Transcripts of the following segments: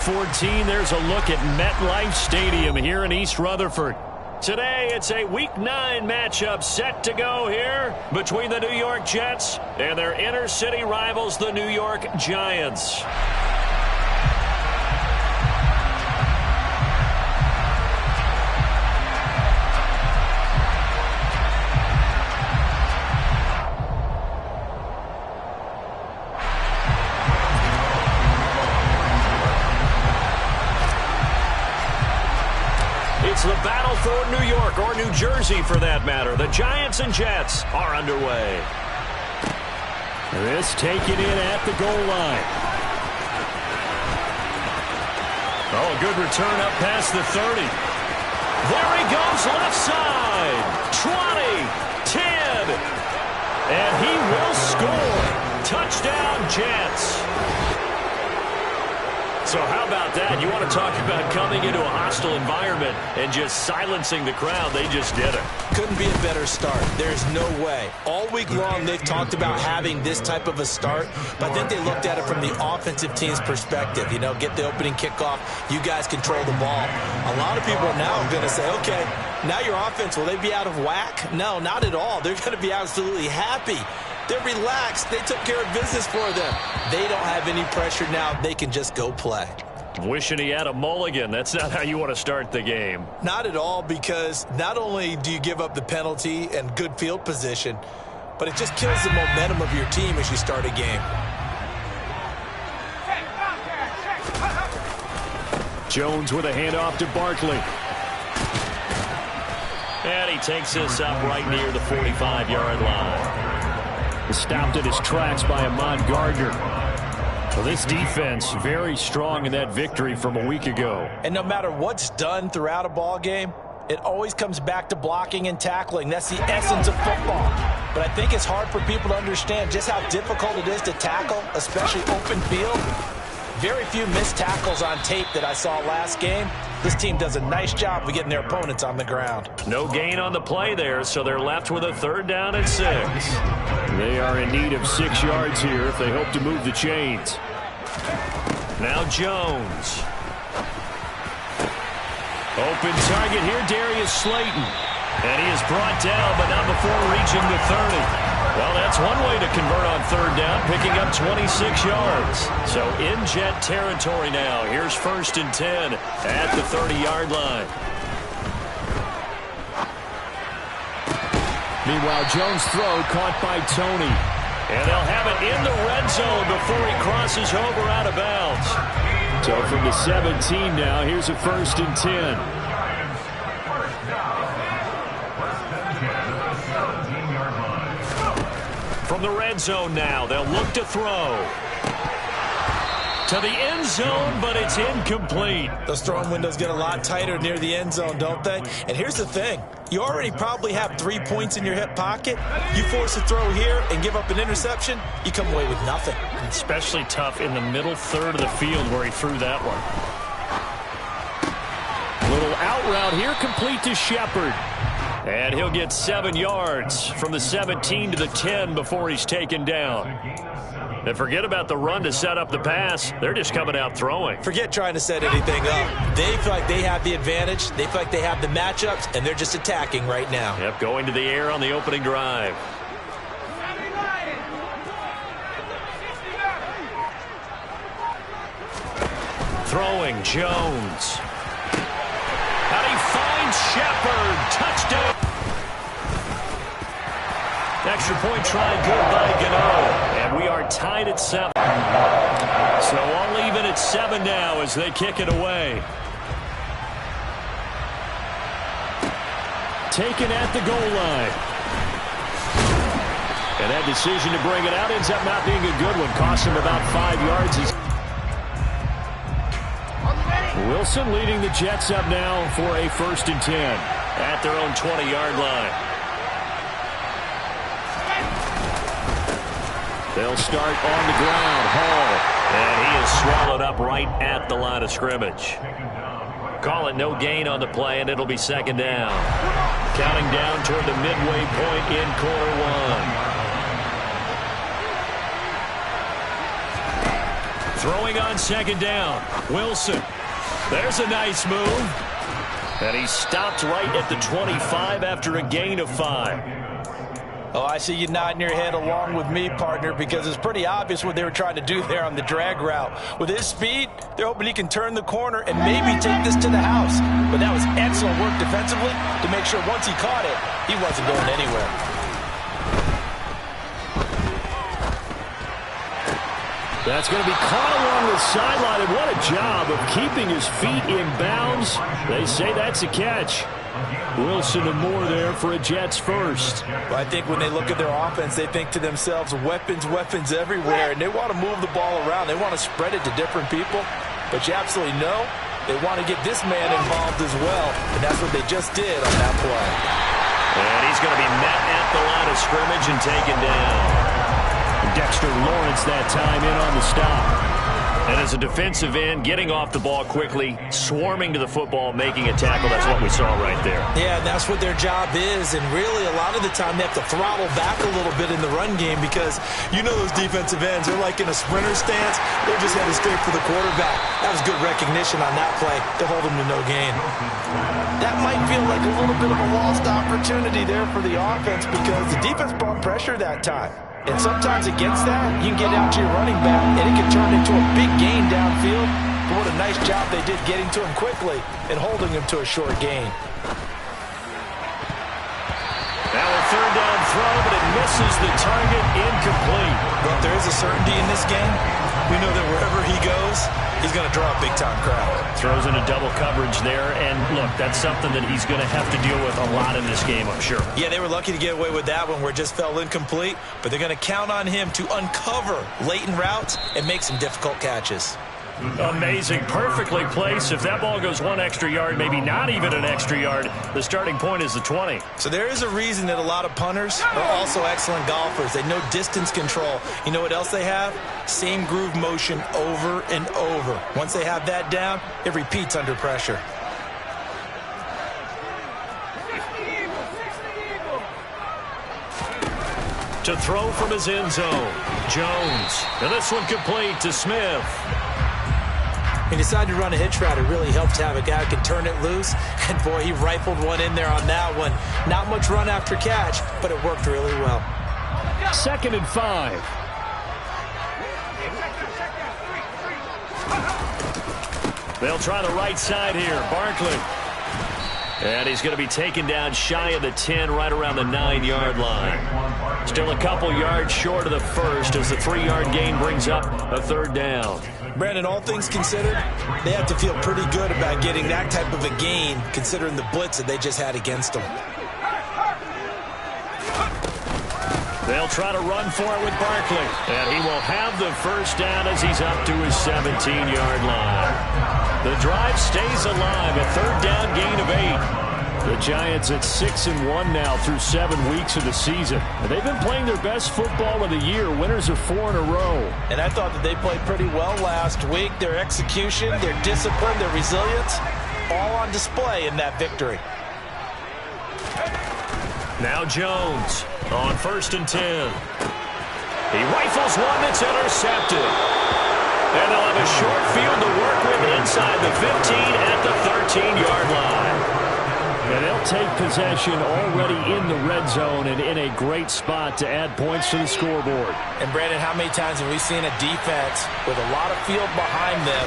14, there's a look at MetLife Stadium here in East Rutherford. Today, it's a Week 9 matchup set to go here between the New York Jets and their inner-city rivals, the New York Giants. It's the battle for New York, or New Jersey for that matter. The Giants and Jets are underway. This taken in at the goal line. Oh, a good return up past the 30. There he goes, left side. 20, 10, and he will score. Touchdown, Jets. So how about that? You want to talk about coming into a hostile environment and just silencing the crowd. They just did it. Couldn't be a better start. There's no way. All week long, they've talked about having this type of a start, but I think they looked at it from the offensive team's perspective. You know, get the opening kickoff. You guys control the ball. A lot of people are now going to say, okay, now your offense, will they be out of whack? No, not at all. They're going to be absolutely happy. They're relaxed. They took care of business for them. They don't have any pressure now. They can just go play. Wishing he had a mulligan. That's not how you want to start the game. Not at all, because not only do you give up the penalty and good field position, but it just kills the momentum of your team as you start a game. Jones with a handoff to Barkley. And he takes this up right near the 45-yard line. Stopped in his tracks by Ahmad Gardner. Well, this defense very strong in that victory from a week ago. And no matter what's done throughout a ball game, it always comes back to blocking and tackling. That's the essence of football. But I think it's hard for people to understand just how difficult it is to tackle, especially open field. Very few missed tackles on tape that I saw last game. This team does a nice job of getting their opponents on the ground. No gain on the play there, so they're left with a 3rd down and 6. They are in need of 6 yards here if they hope to move the chains. Now Jones. Open target here, Darius Slayton. And he is brought down, but not before reaching the 30. Well, that's one way to convert on 3rd down, picking up 26 yards. So in Jet territory now. Here's 1st and 10 at the 30-yard line. Meanwhile, Jones' throw caught by Tony. And they'll have it in the red zone before he crosses over out of bounds. So from the 17 now, here's a 1st and 10. From the red zone now, they'll look to throw. To the end zone, but it's incomplete. Those throwing windows get a lot tighter near the end zone, don't they? And here's the thing. You already probably have 3 points in your hip pocket. You force a throw here and give up an interception, you come away with nothing. Especially tough in the middle 3rd of the field where he threw that one. Little out route here, complete to Shepard. And he'll get 7 yards from the 17 to the 10 before he's taken down. And forget about the run to set up the pass. They're just coming out throwing. Forget trying to set anything up. They feel like they have the advantage. They feel like they have the matchups, and they're just attacking right now. Yep, going to the air on the opening drive. Throwing, Jones. And he finds Shepard. Touchdown. Extra point try good by Gano. And we are tied at 7. So all even at 7 now as they kick it away. Taken at the goal line. And that decision to bring it out ends up not being a good one. Cost him about 5 yards. Wilson leading the Jets up now for a 1st and 10 at their own 20-yard line. They'll start on the ground. Hall. And he is swallowed up right at the line of scrimmage. Call it no gain on the play, and it'll be 2nd down. Counting down toward the midway point in quarter 1. Throwing on second down. Wilson. There's a nice move. And he stopped right at the 25 after a gain of 5. Oh, I see you nodding your head along with me, partner, because it's pretty obvious what they were trying to do there on the drag route. With his speed, they're hoping he can turn the corner and maybe take this to the house. But that was excellent work defensively to make sure once he caught it, he wasn't going anywhere. That's going to be caught along the sideline, and what a job of keeping his feet in bounds. They say that's a catch. Wilson and Moore there for a Jets first. Well, I think when they look at their offense, they think to themselves, weapons, weapons everywhere, and they want to move the ball around. They want to spread it to different people, but you absolutely know they want to get this man involved as well, and that's what they just did on that play. And he's going to be met at the line of scrimmage and taken down. Dexter Lawrence that time in on the stop. And as a defensive end, getting off the ball quickly, swarming to the football, making a tackle, that's what we saw right there. Yeah, that's what their job is, and really a lot of the time they have to throttle back a little bit in the run game because you know those defensive ends, they're like in a sprinter stance, they're just headed straight for the quarterback. That was good recognition on that play to hold them to no gain. That might feel like a little bit of a lost opportunity there for the offense because the defense brought pressure that time. And sometimes against that, you can get out to your running back, and it can turn into a big gain downfield. But what a nice job they did getting to him quickly and holding him to a short gain. Now a third down throw, but it misses the target, incomplete. But there is a certainty in this game. We know that wherever he goes, he's going to draw a big-time crowd. Throws into double coverage there, and look, that's something that he's going to have to deal with a lot in this game, I'm sure. Yeah, they were lucky to get away with that one where it just fell incomplete, but they're going to count on him to uncover latent routes and make some difficult catches. Amazing, perfectly placed. If that ball goes one extra yard, maybe not even an extra yard, the starting point is the 20. So there is a reason that a lot of punters are also excellent golfers. They know distance control. You know what else they have? Same groove motion over and over. Once they have that down, it repeats under pressure. To throw from his end zone, Jones. And this one complete to Smith. He decided to run a hitch route. It really helps to have a guy who can turn it loose. And, boy, he rifled one in there on that one. Not much run after catch, but it worked really well. 2nd and 5. They'll try the right side here. Barkley. And he's going to be taken down shy of the 10, right around the 9-yard line. Still a couple yards short of the first as the 3-yard gain brings up a third down. Brandon, all things considered, they have to feel pretty good about getting that type of a gain considering the blitz that they just had against them. They'll try to run for it with Barkley. And he will have the first down as he's up to his 17-yard line. The drive stays alive, a third down gain of 8. The Giants at 6-1 now through 7 weeks of the season. They've been playing their best football of the year. Winners of 4 in a row. And I thought that they played pretty well last week. Their execution, their discipline, their resilience, all on display in that victory. Now Jones on 1st and 10. He rifles one that's intercepted. And they'll have a short field to work with inside the 15 at the 13-yard line. And they'll take possession already in the red zone and in a great spot to add points to the scoreboard. And, Brandon, how many times have we seen a defense with a lot of field behind them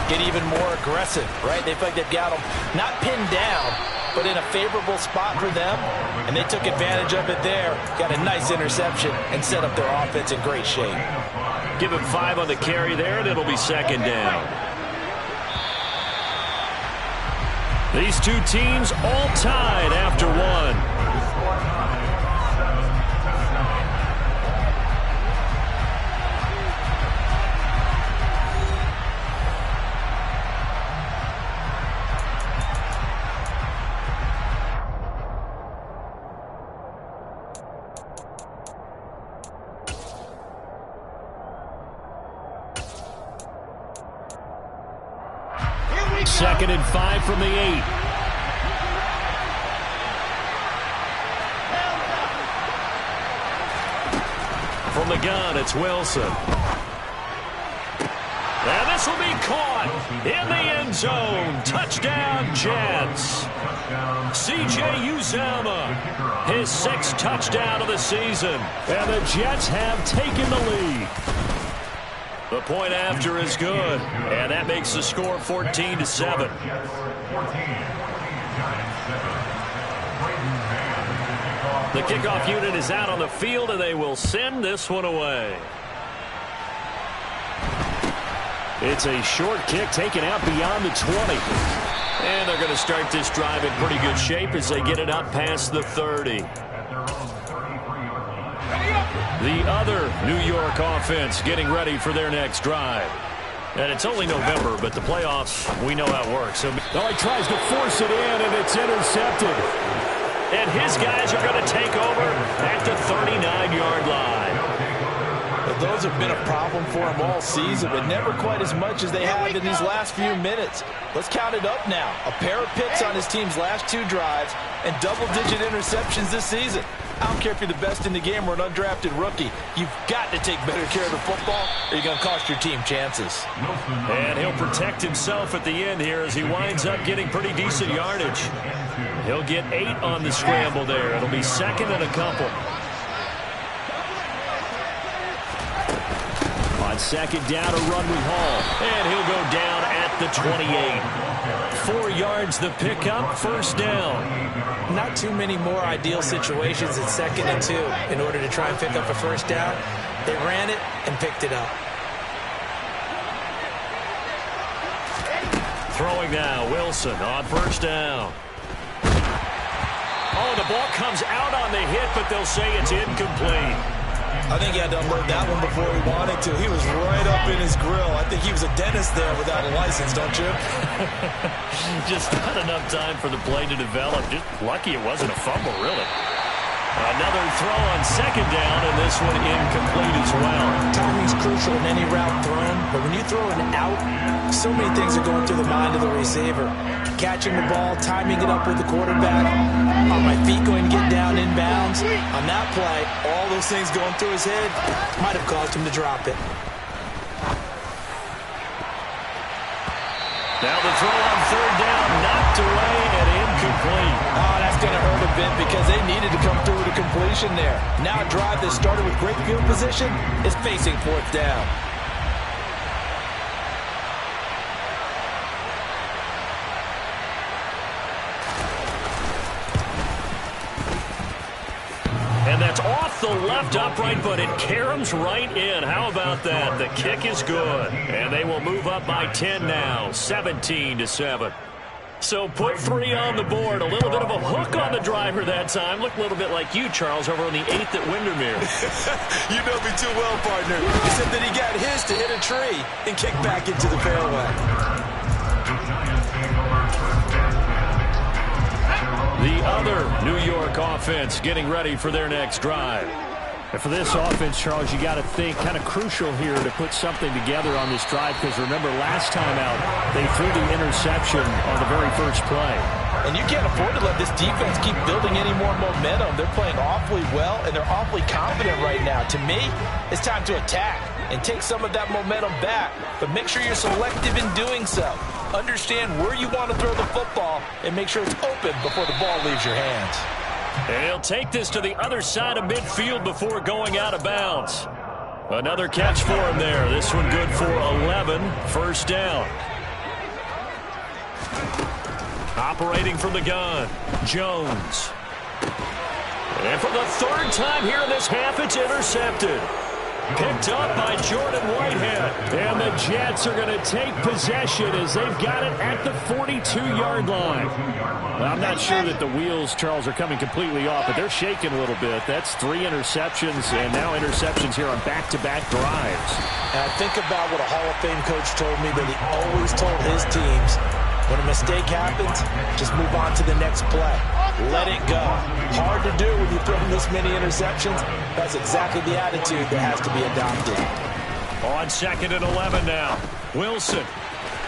get even more aggressive, right? They feel like they've got them not pinned down, but in a favorable spot for them, and they took advantage of it there, got a nice interception, and set up their offense in great shape. Give him 5 on the carry there, and it'll be 2nd down. These two teams all tied after 1. Second and 5 from the 8. From the gun, it's Wilson. And this will be caught in the end zone. Touchdown, Jets. C.J. Uzomah, his 6th touchdown of the season. And the Jets have taken the lead. The point after is good. And that makes the score 14-7. The kickoff unit is out on the field, and they will send this one away. It's a short kick taken out beyond the 20. And they're going to start this drive in pretty good shape as they get it up past the 30. The other New York offense getting ready for their next drive. And it's only November, but the playoffs, we know how it works. So he tries to force it in, and it's intercepted. And his guys are going to take over at the 39-yard line. Those have been a problem for him all season, but never quite as much as they have in these last few minutes. Let's count it up now. A pair of picks on his team's last 2 drives and double-digit interceptions this season. I don't care if you're the best in the game or an undrafted rookie. You've got to take better care of the football or you're going to cost your team chances. And he'll protect himself at the end here as he winds up getting pretty decent yardage. He'll get 8 on the scramble there. It'll be 2nd and a couple. On 2nd down, a run with Hall. And he'll go down at the 28. 4 yards the pickup, 1st down. Not too many more ideal situations at 2nd and 2 in order to try and pick up a 1st down. They ran it and picked it up. Throwing now, Wilson on 1st down. Oh, the ball comes out on the hit, but they'll say it's incomplete. I think he had to unload that one before he wanted to. He was right up in his grill. I think he was a dentist there without a license, don't you? Just not enough time for the play to develop. Just lucky it wasn't a fumble, really. Another throw on 2nd down, and this one incomplete as well. Timing's crucial in any route thrown, but when you throw an out, so many things are going through the mind of the receiver. Catching the ball, timing it up with the quarterback. Are my feet going to get down inbounds? On that play, all those things going through his head might have caused him to drop it. Now the throw on 3rd down, knocked away and incomplete. Oh, that's going to hurt a bit because they needed to come through with a completion there. Now a drive that started with great field position is facing 4th down. And that's off the left upright, but it caroms right in. How about that? The kick is good. And they will move up by 10 now, 17-7. So put 3 on the board. A little bit of a hook on the driver that time. Looked a little bit like you, Charles, over on the 8th at Windermere. You know me too well, partner. Except that he got his to hit a tree and kick back into the fairway. The other New York offense getting ready for their next drive. And for this offense, Charles, you got to think kind of crucial here to put something together on this drive because remember last time out they threw the interception on the very first play. And you can't afford to let this defense keep building any more momentum. They're playing awfully well and they're awfully confident right now. To me, it's time to attack and take some of that momentum back, but make sure you're selective in doing so. Understand where you want to throw the football and make sure it's open before the ball leaves your hands. And he'll take this to the other side of midfield before going out of bounds. Another catch for him there. This one good for 11, 1st down. Operating from the gun, Jones. And for the 3rd time here in this half, it's intercepted. Picked up by Jordan Whitehead. And the Jets are going to take possession as they've got it at the 42-yard line. Well, I'm not sure that the wheels, Charles, are coming completely off, but they're shaking a little bit. That's 3 interceptions and now interceptions here on back-to-back drives. And I think about what a Hall of Fame coach told me that he always told his teams, when a mistake happens, just move on to the next play. Let it go. Hard to do when you throw this many interceptions. That's exactly the attitude that has to be adopted. On 2nd and 11 now. Wilson.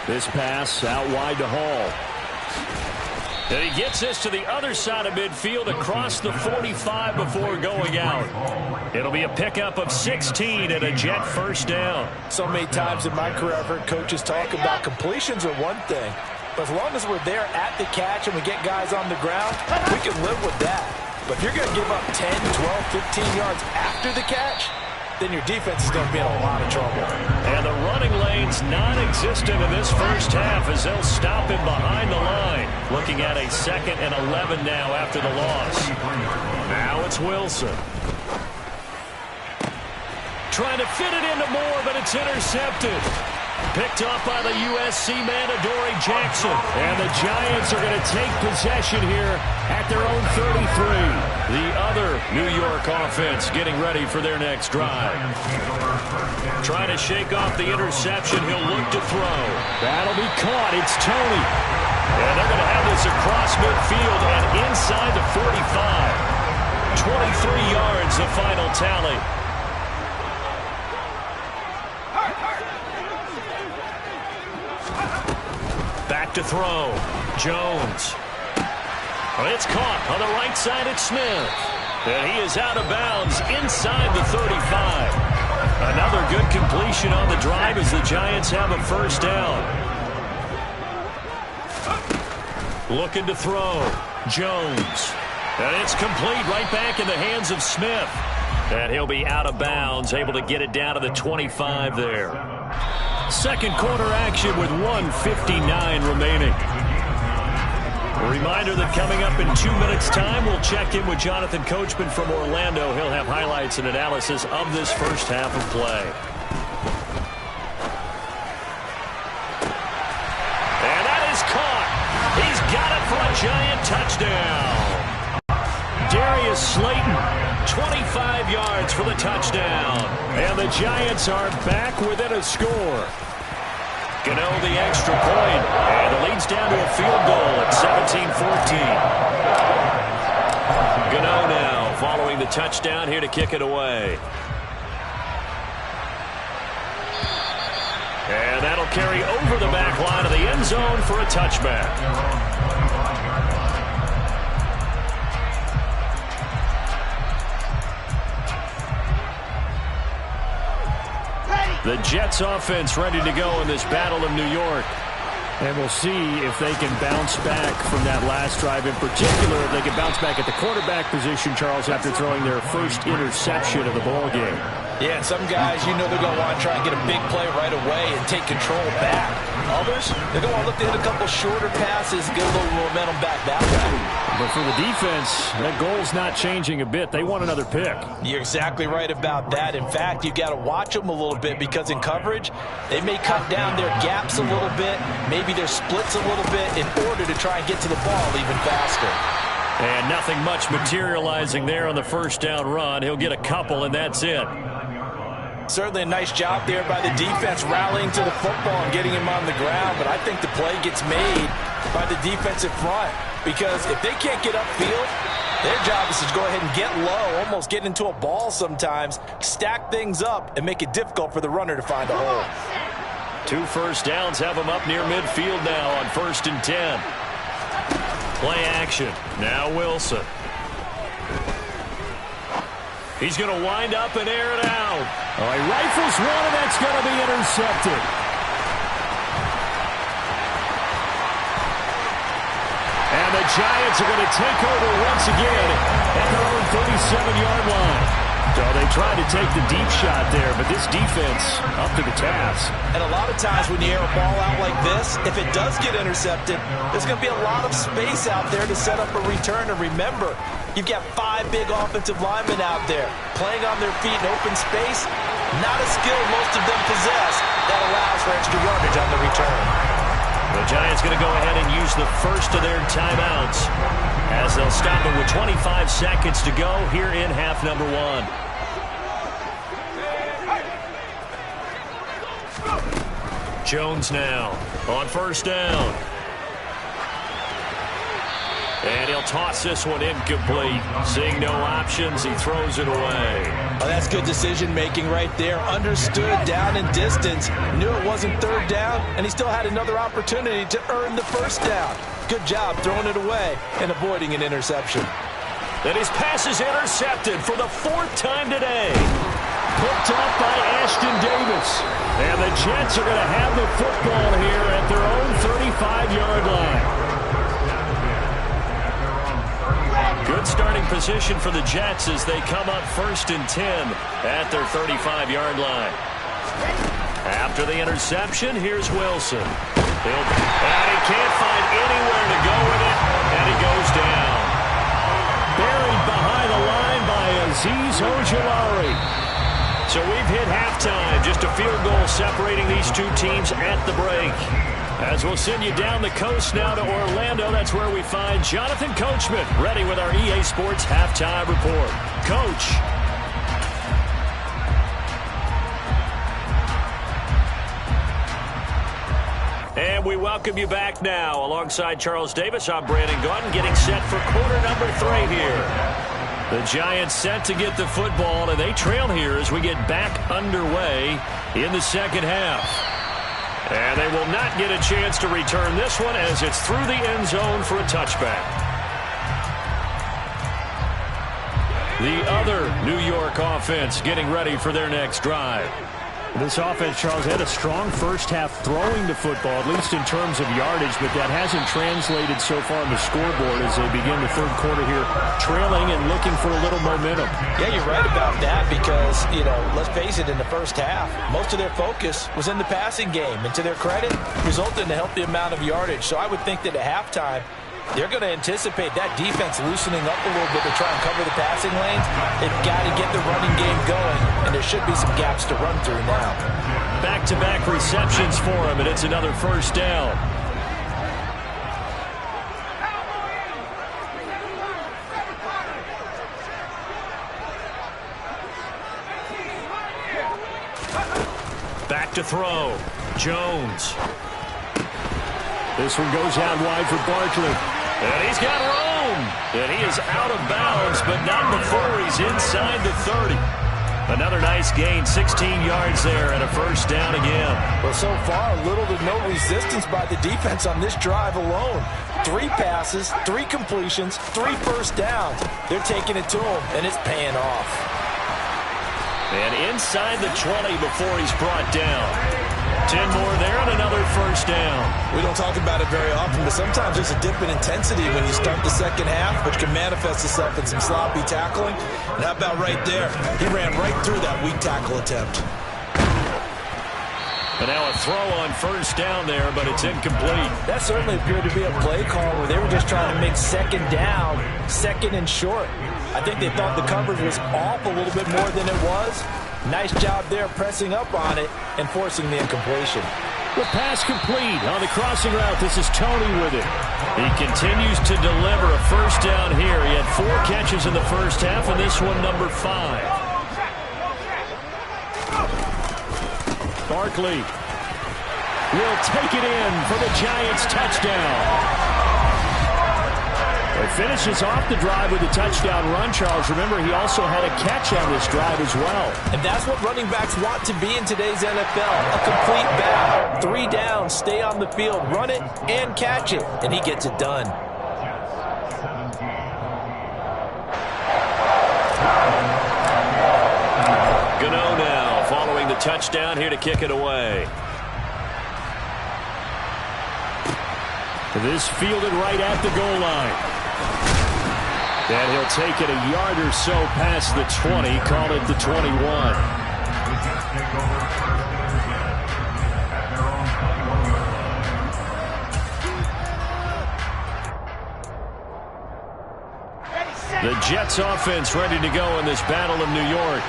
This pass out wide to Hall. And he gets this to the other side of midfield across the 45 before going out. It'll be a pickup of 16 and a Jet first down. So many times in my career I've heard coaches talk about completions are one thing. But as long as we're there at the catch and we get guys on the ground, we can live with that. But if you're going to give up 10, 12, 15 yards after the catch, then your defense is going to be in a lot of trouble. And the running lane's non-existent in this first half as they'll stop him behind the line. Looking at a 2nd and 11 now after the loss. Now it's Wilson. Trying to fit it into Moore, but it's intercepted. Picked off by the USC man, Adoree Jackson. And the Giants are going to take possession here at their own 33. The other New York offense getting ready for their next drive. Trying to shake off the interception. He'll look to throw. That'll be caught. It's Tony. And they're going to have this across midfield and inside the 45. 23 yards, the final tally. Back to throw. Jones. Well, it's caught on the right side at Smith. And he is out of bounds inside the 35. Another good completion on the drive as the Giants have a first down. Looking to throw. Jones. And it's complete right back in the hands of Smith. And he'll be out of bounds, able to get it down to the 25 there. Second quarter action with 1:59 remaining. A reminder that coming up in 2 minutes' time, we'll check in with Jonathan Coachman from Orlando. He'll have highlights and analysis of this first half of play. And that is caught. He's got it for a Giant touchdown. Darius Slayton, 25 yards for the touchdown. And the Giants are back within a score. Gano the extra point. And it leads down to a field goal at 17-14. Gano now following the touchdown here to kick it away. And that'll carry over the back line of the end zone for a touchback. The Jets offense ready to go in this battle of New York. And we'll see if they can bounce back from that last drive. In particular, if they can bounce back at the quarterback position, Charles, after throwing their first interception of the ball game. Yeah, and some guys, you know they're going to want to try and get a big play right away and take control back. Others, they're going to want to look to hit a couple shorter passes, get a little momentum back that way. But for the defense, that goal's not changing a bit. They want another pick. You're exactly right about that. In fact, you got to watch them a little bit because in coverage, they may cut down their gaps a little bit, maybe their splits a little bit in order to try and get to the ball even faster. And nothing much materializing there on the first down run. He'll get a couple, and that's it. Certainly a nice job there by the defense rallying to the football and getting him on the ground, but I think the play gets made by the defensive front because if they can't get upfield, their job is to go ahead and get low, almost get into a ball sometimes, stack things up, and make it difficult for the runner to find a hole. 2 first downs have him up near midfield now on 1st and 10. Play action. Now Wilson. He's going to wind up and air it out. Oh, he rifles one, and that's going to be intercepted. And the Giants are going to take over once again at their own 37-yard line. So they tried to take the deep shot there, but this defense up to the task. And a lot of times when you air a ball out like this, if it does get intercepted, there's going to be a lot of space out there to set up a return. And remember, you've got 5 big offensive linemen out there playing on their feet in open space. Not a skill most of them possess that allows for extra yardage on the return. The Giants going to go ahead and use the first of their timeouts as they'll stop it with 25 seconds to go here in half number 1. Jones now on first down. And he'll toss this one incomplete. Seeing no options, he throws it away. Oh, that's good decision-making right there. Understood down and distance. Knew it wasn't third down, and he still had another opportunity to earn the first down. Good job throwing it away and avoiding an interception. And his pass is intercepted for the 4th time today. Picked up by Ashton Davis. And the Jets are going to have the football here at their own 35-yard line. Good starting position for the Jets as they come up 1st and 10 at their 35-yard line. After the interception, here's Wilson. And he can't find anywhere to go with it, and he goes down. Buried behind the line by Azeez Ojulari. So we've hit halftime. Just a field goal separating these two teams at the break. As we'll send you down the coast now to Orlando, that's where we find Jonathan Coachman, ready with our EA Sports Halftime Report. Coach. And we welcome you back now. Alongside Charles Davis, I'm Brandon Gaudin, getting set for quarter number 3 here. The Giants set to get the football, and they trail here as we get back underway in the second half. And they will not get a chance to return this one as it's through the end zone for a touchback. The other New York offense getting ready for their next drive. This offense, Charles, had a strong first half throwing the football, at least in terms of yardage, but that hasn't translated so far on the scoreboard as they begin the third quarter here, trailing and looking for a little momentum. Yeah, you're right about that because, let's face it, in the first half, most of their focus was in the passing game. And to their credit, resulted in a healthy amount of yardage. So I would think that at halftime, they're going to anticipate that defense loosening up a little bit to try and cover the passing lanes. They've got to get the running game going, and there should be some gaps to run through now. Back-to-back receptions for him, and it's another first down. Back to throw. Jones. This one goes out wide for Barkley. And he's got room. And he is out of bounds, but not before he's inside the 30. Another nice gain, 16 yards there, and a first down again. Well, so far, little to no resistance by the defense on this drive alone. 3 passes, 3 completions, 3 first downs. They're taking it to him, and it's paying off. And inside the 20 before he's brought down. 10 more there and another first down. We don't talk about it very often, but sometimes there's a dip in intensity when you start the second half, which can manifest itself in some sloppy tackling. And how about right there? He ran right through that weak tackle attempt. But now a throw on first down there, but it's incomplete. That certainly appeared to be a play call where they were just trying to make second down, second and short. I think they thought the coverage was off a little bit more than it was. Nice job there pressing up on it and forcing the incompletion. The pass complete on the crossing route. This is Tony with it. He continues to deliver a first down here. He had 4 catches in the first half, and this one number 5. Barkley will take it in for the Giants touchdown. He finishes off the drive with a touchdown run, Charles. Remember, he also had a catch on this drive as well. And that's what running backs want to be in today's NFL. A complete battle. 3 downs, stay on the field, run it, and catch it. And he gets it done. Gano now following the touchdown here to kick it away. This fielded right at the goal line. And he'll take it a yard or so past the 20, call it the 21. The Jets offense ready to go in this battle of New York.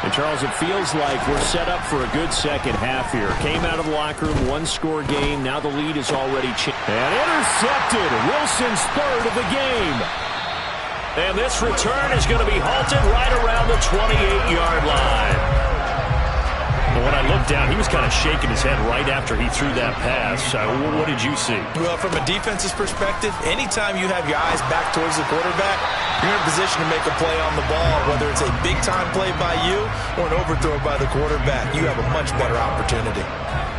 And, Charles, it feels like we're set up for a good second half here. Came out of the locker room, 1-score game. Now the lead is already changed. And intercepted. Wilson's 3rd of the game. And this return is going to be halted right around the 28-yard line. when I looked down, he was kind of shaking his head right after he threw that pass. What did you see? Well, from a defense's perspective, anytime you have your eyes back towards the quarterback, you're in a position to make a play on the ball, whether it's a big-time play by you or an overthrow by the quarterback. You have a much better opportunity.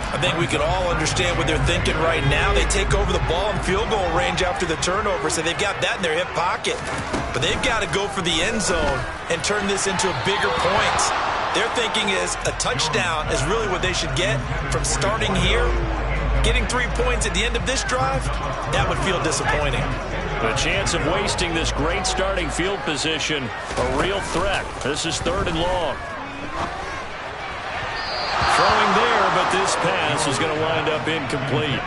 I think we can all understand what they're thinking right now. They take over the ball in field goal range after the turnover, so they've got that in their hip pocket. But they've got to go for the end zone and turn this into bigger points. Their thinking is a touchdown is really what they should get from starting here. Getting 3 points at the end of this drive, that would feel disappointing. The chance of wasting this great starting field position, a real threat. This is 3rd and long. Throwing there, but this pass is going to wind up incomplete.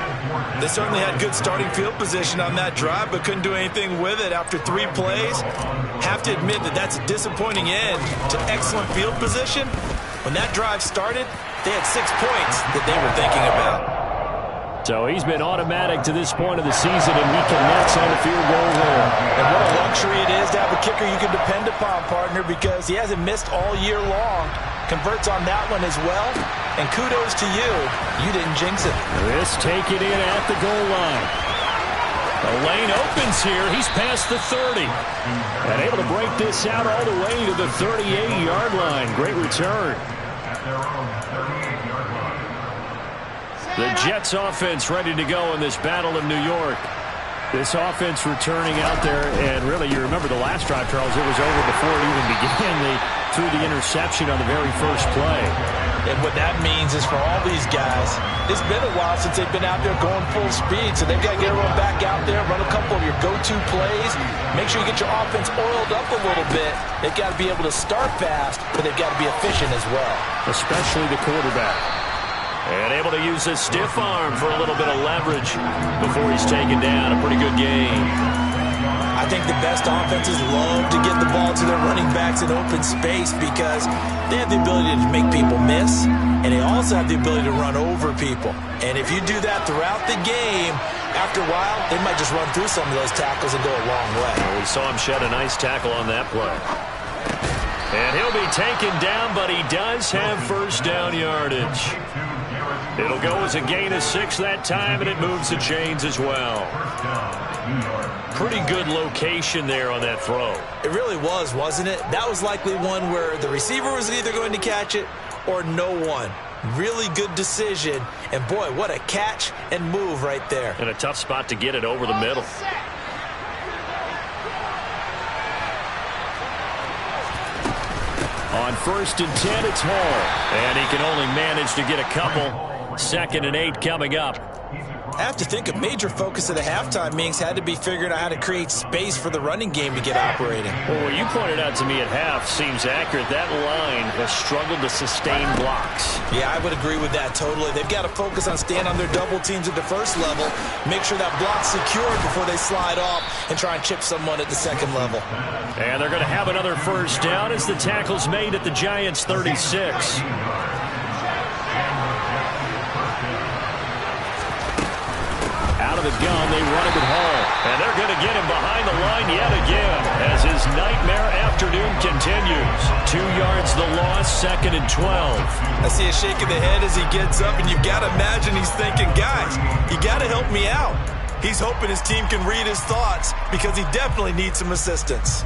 They certainly had good starting field position on that drive, but couldn't do anything with it after 3 plays. Have to admit that that's a disappointing end to excellent field position. When that drive started, they had 6 points that they were thinking about. So he's been automatic to this point of the season, and he connects on the field goal there. And what a luxury it is to have a kicker you can depend upon, partner, because he hasn't missed all year long. Converts on that one as well. And kudos to you. You didn't jinx it. This taken in at the goal line. The lane opens here. He's past the 30. And able to break this out all the way to the 38-yard line. Great return. The Jets offense ready to go in this battle of New York. This offense returning out there, and really, you remember the last drive, Charles, it was over before it even began. They threw the interception on the very first play. And what that means is for all these guys, it's been a while since they've been out there going full speed, so they've got to get everyone back out there, run a couple of your go-to plays, make sure you get your offense oiled up a little bit. They've got to be able to start fast, but they've got to be efficient as well. Especially the quarterback. And able to use his stiff arm for a little bit of leverage before he's taken down. A pretty good game. I think the best offenses love to get the ball to their running backs in open space because they have the ability to make people miss, and they also have the ability to run over people. And if you do that throughout the game, after a while, they might just run through some of those tackles and go a long way. We saw him shed a nice tackle on that play. And he'll be taken down, but he does have first down yardage. It'll go as a gain of 6 that time, and it moves the chains as well. Pretty good location there on that throw. It really was, wasn't it? That was likely one where the receiver was either going to catch it or no one. Really good decision. And, boy, what a catch and move right there. And a tough spot to get it over the middle. On 1st and 10, it's Hall. And he can only manage to get a couple. 2nd and 8 coming up. I have to think a major focus of the halftime meetings had to be figuring out how to create space for the running game to get operating. Well, what you pointed out to me at half seems accurate. That line has struggled to sustain blocks. Yeah, I would agree with that totally. They've got to focus on staying on their double teams at the first level, make sure that block's secured before they slide off and try and chip someone at the second level. And they're going to have another first down as the tackle's made at the Giants' 36. Out of the gun, they run it with Hall. And they're going to get him behind the line yet again as his nightmare afternoon continues. 2 yards the loss, 2nd and 12. I see a shake of the head as he gets up, and you've got to imagine he's thinking, guys, you got to help me out. He's hoping his team can read his thoughts because he definitely needs some assistance.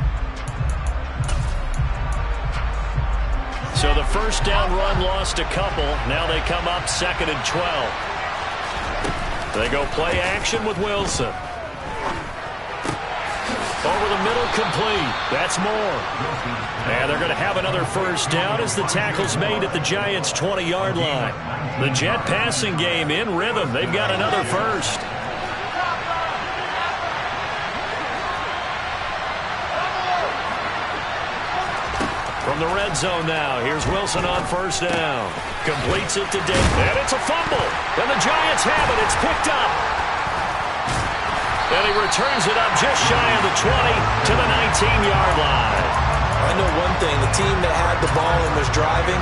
So the first down run lost a couple. Now they come up 2nd and 12. They go play action with Wilson. Over the middle, complete. That's more. And they're going to have another first down as the tackle's made at the Giants' 20-yard line. The Jet passing game in rhythm. They've got another first. From the red zone now, here's Wilson on first down. Completes it to Dave, and it's a fumble. And the Giants have it. It's picked up. And he returns it up just shy of the 20 to the 19-yard line. I know one thing. The team that had the ball and was driving,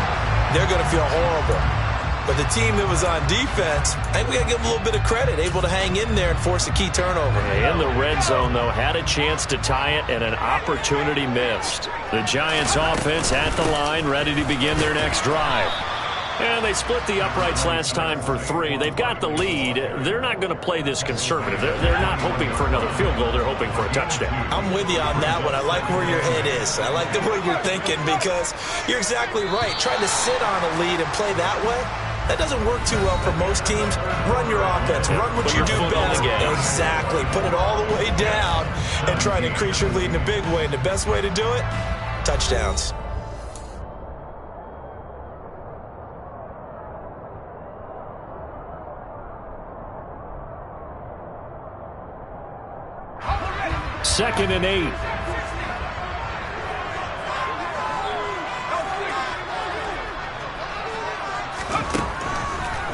they're going to feel horrible. But the team that was on defense, I think we got to give them a little bit of credit, able to hang in there and force a key turnover. In the red zone, though, had a chance to tie it and an opportunity missed. The Giants offense at the line, ready to begin their next drive. And they split the uprights last time for 3. They've got the lead. They're not going to play this conservative. They're not hoping for another field goal. They're hoping for a touchdown. I'm with you on that one. I like where your head is. I like the way you're thinking because you're exactly right. Trying to sit on a lead and play that way, that doesn't work too well for most teams. Run your offense. Run what you do best. Exactly. Put it all the way down and try to increase your lead in a big way. And the best way to do it, touchdowns. Second and 8.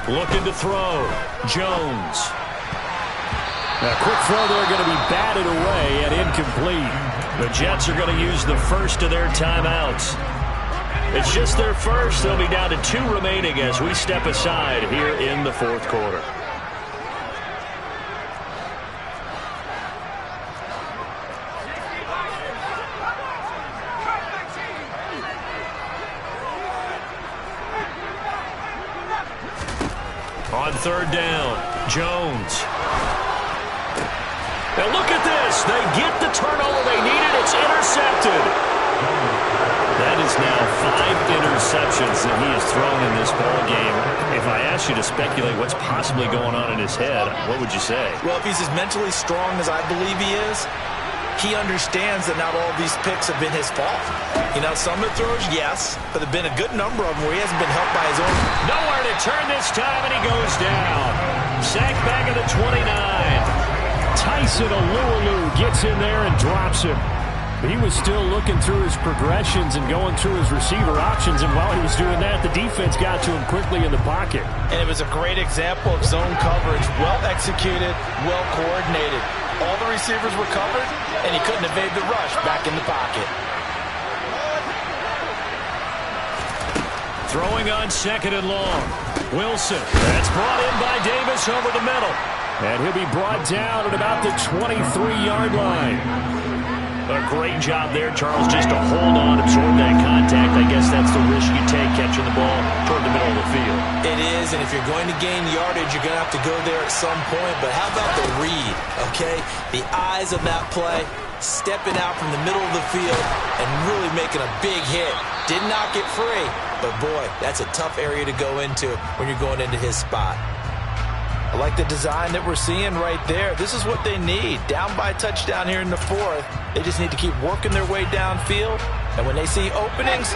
Looking to throw. Jones. A quick throw there going to be batted away and incomplete. The Jets are going to use the first of their timeouts. It's just their first. They'll be down to 2 remaining as we step aside here in the fourth quarter. On third down, Jones. Now look at this. They get the turnover they needed. It's intercepted. That is now 5 interceptions that he has thrown in this ball game. If I asked you to speculate what's possibly going on in his head, what would you say? Well, if he's as mentally strong as I believe he is, he understands that not all these picks have been his fault. You know, some of the throws, yes, but there have been a good number of them where he hasn't been helped by his own. Nowhere to turn this time, and he goes down. Sacked back at the 29. Tyson Alualu gets in there and drops him. He was still looking through his progressions and going through his receiver options, and while he was doing that, the defense got to him quickly in the pocket. And it was a great example of zone coverage. Well executed, well coordinated. All the receivers were covered, and he couldn't evade the rush back in the pocket. Throwing on second and long. Wilson. That's brought in by Davis over the middle. And he'll be brought down at about the 23-yard line. A great job there, Charles, just to hold on, absorb that contact. I guess that's the risk you take catching the ball toward the middle of the field. It is, and if you're going to gain yardage, you're going to have to go there at some point. But how about the read, okay? The eyes of that play, stepping out from the middle of the field and really making a big hit. Did not get free, but boy, that's a tough area to go into when you're going into his spot. I like the design that we're seeing right there. This is what they need. Down by a touchdown here in the fourth. They just need to keep working their way downfield. And when they see openings,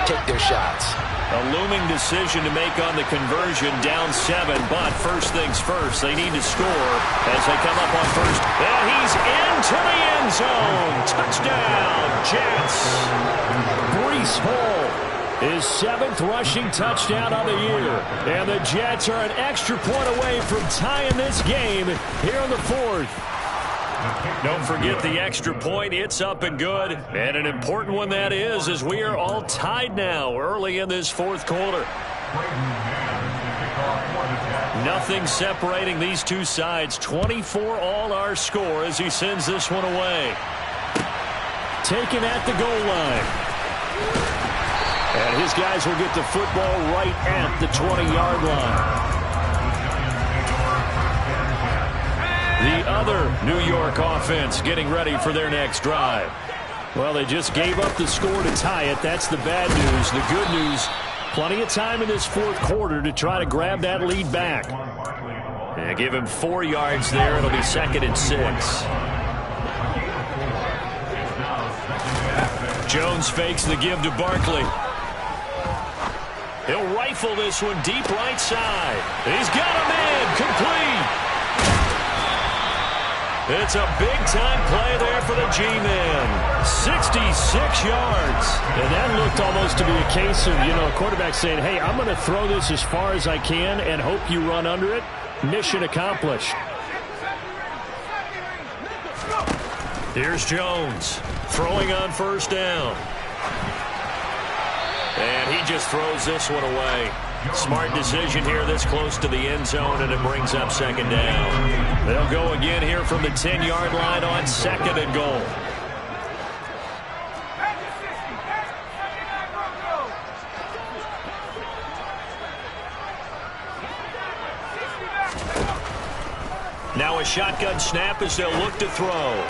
take their shots. A looming decision to make on the conversion, down 7. But first things first, they need to score as they come up on first. And he's into the end zone. Touchdown, Jets. Breece Hall. His 7th rushing touchdown of the year. And the Jets are an extra point away from tying this game here in the fourth. Don't forget the extra point. It's up and good. And an important one that is, as we are all tied now early in this fourth quarter. Nothing separating these two sides. 24 all our score as he sends this one away. Taken at the goal line. And his guys will get the football right at the 20-yard line. The other New York offense getting ready for their next drive. Well, they just gave up the score to tie it. That's the bad news. The good news, plenty of time in this fourth quarter to try to grab that lead back. And give him 4 yards there. It'll be 2nd and 6. Jones fakes the give to Barkley. He'll rifle this one deep right side. He's got him in. Complete. It's a big-time play there for the G-Man. 66 yards. And that looked almost to be a case of, a quarterback saying, hey, I'm going to throw this as far as I can and hope you run under it. Mission accomplished. Here's Jones throwing on first down. And he just throws this one away. Smart decision here this close to the end zone, and it brings up 2nd down. They'll go again here from the 10-yard line on 2nd and goal. a shotgun snap as they'll look to throw.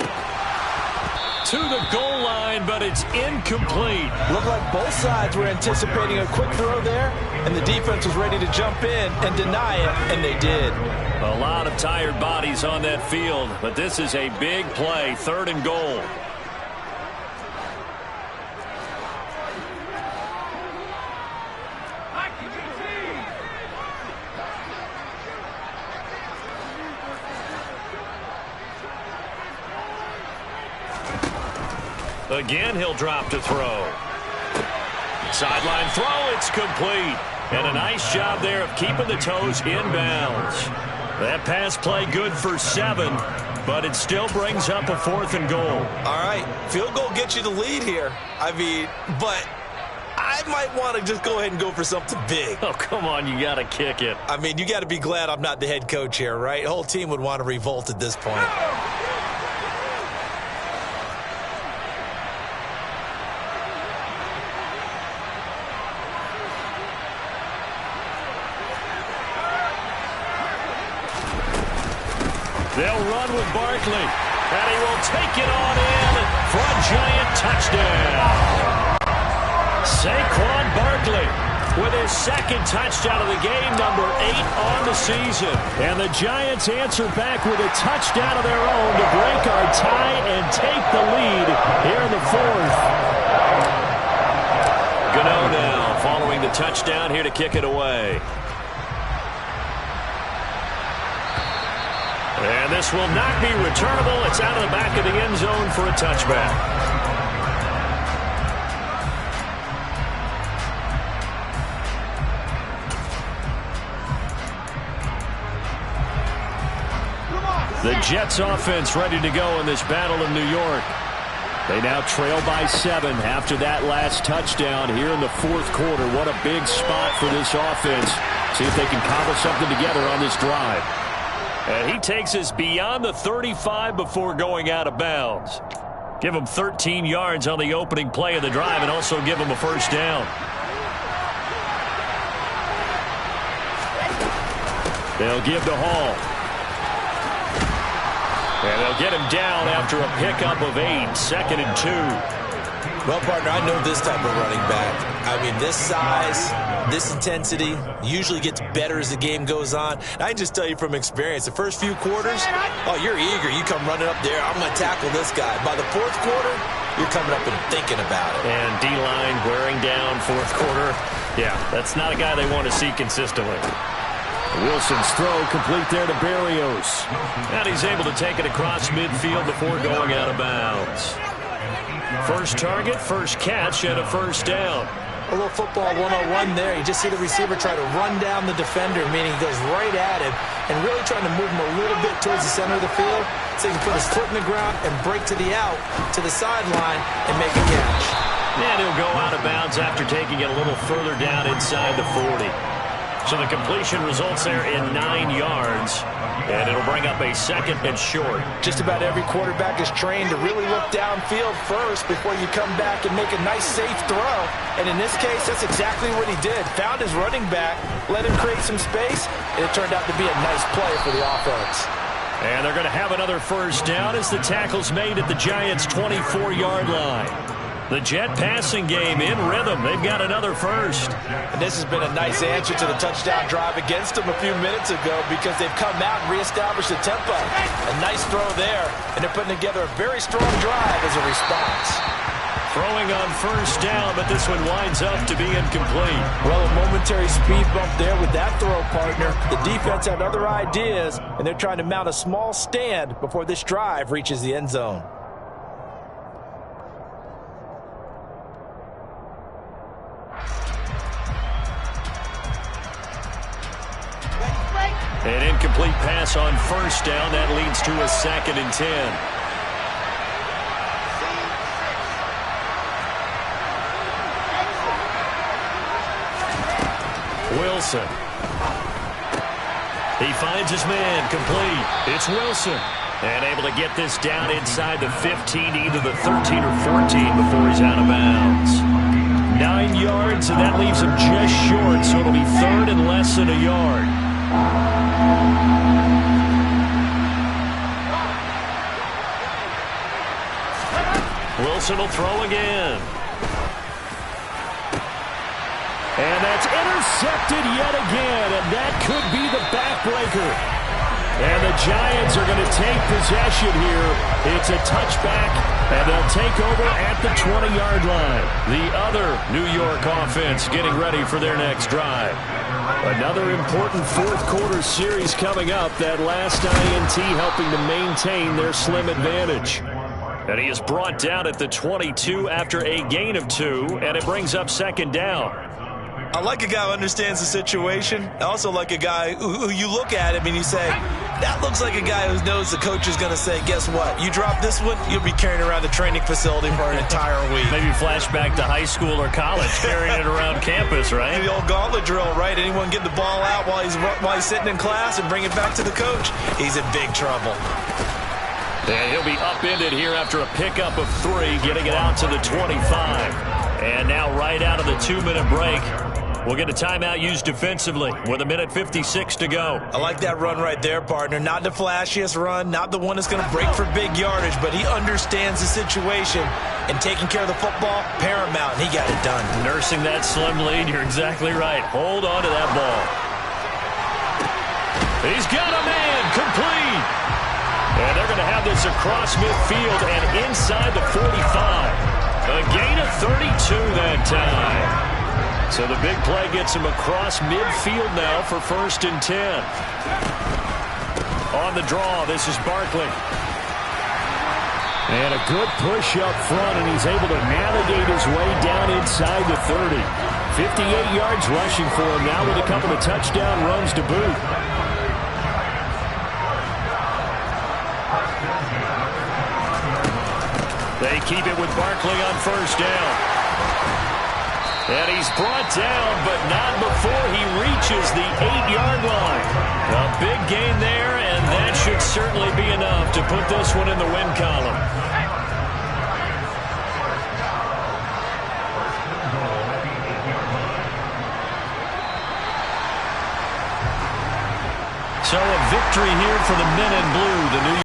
To the goal line, but it's incomplete. Looked like both sides were anticipating a quick throw there, and the defense was ready to jump in and deny it, and they did. A lot of tired bodies on that field, but this is a big play, 3rd and goal. Again, he'll drop to throw. Sideline throw, it's complete. And a nice job there of keeping the toes inbounds. That pass play good for 7, but it still brings up a 4th and goal. All right, field goal gets you the lead here. I mean, but I might want to just go ahead and go for something big. Oh, come on, you got to kick it. I mean, you got to be glad I'm not the head coach here, right? The whole team would want to revolt at this point. They'll run with Barkley, and he will take it on in for a giant touchdown. Saquon Barkley with his 2nd touchdown of the game, number 8 on the season. And the Giants answer back with a touchdown of their own to break our tie and take the lead here in the 4th. Gano now following the touchdown here to kick it away. And this will not be returnable. It's out of the back of the end zone for a touchback. The Jets offense ready to go in this battle in New York. They now trail by 7 after that last touchdown here in the 4th quarter. What a big spot for this offense. See if they can cobble something together on this drive. And he takes us beyond the 35 before going out of bounds. Give him 13 yards on the opening play of the drive and also give him a 1st down. They'll give to Hall. And they'll get him down after a pickup of 8, 2nd and 2. Well, partner, I know this type of running back. I mean, this size, this intensity usually gets better as the game goes on. And I can just tell you from experience, the first few quarters, oh, you're eager. You come running up there, I'm going to tackle this guy. By the 4th quarter, you're coming up and thinking about it. And D-line wearing down 4th quarter. Yeah, that's not a guy they want to see consistently. Wilson's throw complete there to Berrios. And he's able to take it across midfield before going out of bounds. First target, first catch, and a 1st down. A little football 101 there. You just see the receiver try to run down the defender, meaning he goes right at him and really trying to move him a little bit towards the center of the field so he can put his foot in the ground and break to the out, to the sideline, and make a catch. And he'll go out of bounds after taking it a little further down inside the 40. So the completion results there in 9 yards, and it'll bring up a 2nd and short. Just about every quarterback is trained to really look downfield first before you come back and make a nice, safe throw. And in this case, that's exactly what he did. Found his running back, let him create some space, and it turned out to be a nice play for the offense. And they're going to have another 1st down as the tackle's made at the Giants' 24-yard line. The Jet passing game in rhythm. They've got another 1st. And this has been a nice answer to the touchdown drive against them a few minutes ago because they've come out and reestablished the tempo. A nice throw there, and they're putting together a very strong drive as a response. Throwing on 1st down, but this one winds up to be incomplete. Well, a momentary speed bump there with that throw, partner. The defense had other ideas, and they're trying to mount a small stand before this drive reaches the end zone. An incomplete pass on 1st down. That leads to a 2nd and 10. Wilson. He finds his man, complete. It's Wilson. And able to get this down inside the 15, either the 13 or 14 before he's out of bounds. 9 yards, and that leaves him just short, so it'll be 3rd and less than a yard. Wilson will throw again. And that's intercepted yet again, and that could be the backbreaker. And the Giants are going to take possession here. It's a touchback, and they'll take over at the 20-yard line. The other New York offense getting ready for their next drive. Another important fourth-quarter series coming up. That last INT helping to maintain their slim advantage. And he is brought down at the 22 after a gain of 2, and it brings up second down. I like a guy who understands the situation. I also like a guy who you look at him and you say, that looks like a guy who knows the coach is going to say, guess what? You drop this one, you'll be carrying around the training facility for an entire week. Maybe flashback to high school or college, carrying it around campus, right? The old gauntlet drill, right? Anyone get the ball out while he's sitting in class and bring it back to the coach? He's in big trouble. And he'll be upended here after a pickup of 3, getting it out to the 25. And now right out of the 2-minute break, we'll get a timeout used defensively with 1:56 to go. I like that run right there, partner. Not the flashiest run, not the one that's going to break for big yardage, but he understands the situation, and taking care of the football, paramount, and he got it done. Nursing that slim lead, you're exactly right. Hold on to that ball. He's got a man, complete. And they're going to have this across midfield and inside the 45. A gain of 32 that time. So the big play gets him across midfield now for 1st and 10. On the draw, this is Barkley. And a good push up front, and he's able to navigate his way down inside the 30. 58 yards rushing for him now with a couple of touchdown runs to boot. They keep it with Barkley on 1st down. And he's brought down, but not before he reaches the 8-yard line. A big gain there, and that should certainly be enough to put this one in the win column. So a victory here for the men in blue. The New